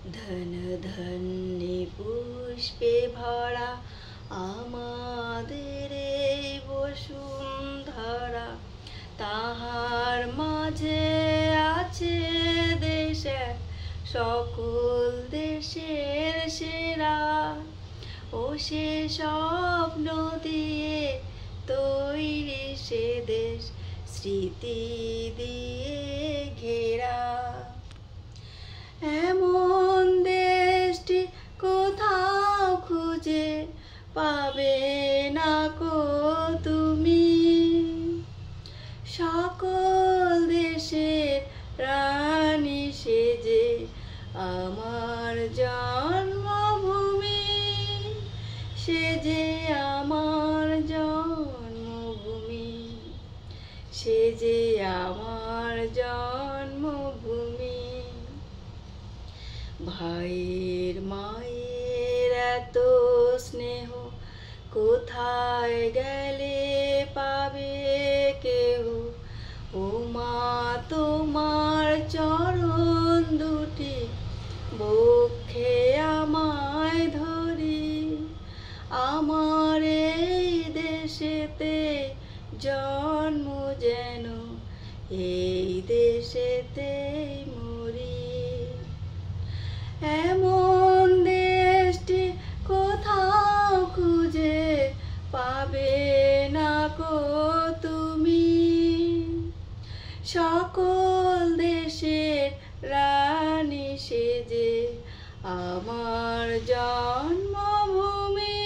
ধন ধন্যে পুষ্পে ভরা আমাদের এই বসুন্ধরা, তাহার মাঝে আছে দেশ এক সকল দেশের সেরা। ও সে স্বপ্ন দিয়ে তৈরি সে দেশ, স্মৃতি দিয়ে ঘেরা। এমন দেশটি কোথাও খুঁজে পাবে না কো তুমি, সকল দেশের রানী সেজে আমার জন্মভূমি, সেজে আমার জন্মভূমি, সেজে আমার জন্মভূমি। ভাইয়ের মায়ের এত স্নেহ কোথায় গেলে পাবে কেহ, ও মা তোমার চরণ দুটি বক্ষে আমায় ধরি, আমার এই দেশেতে জন্ম যেন এই দেশেতেই মরি। এমন দেশটি কোথাও খুঁজে পাবে না কো তুমি, সকল দেশের রানী সেজে আমার জন্মভূমি,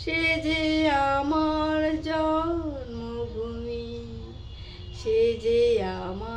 সেজে আমার জন্মভূমি, সেজে আমার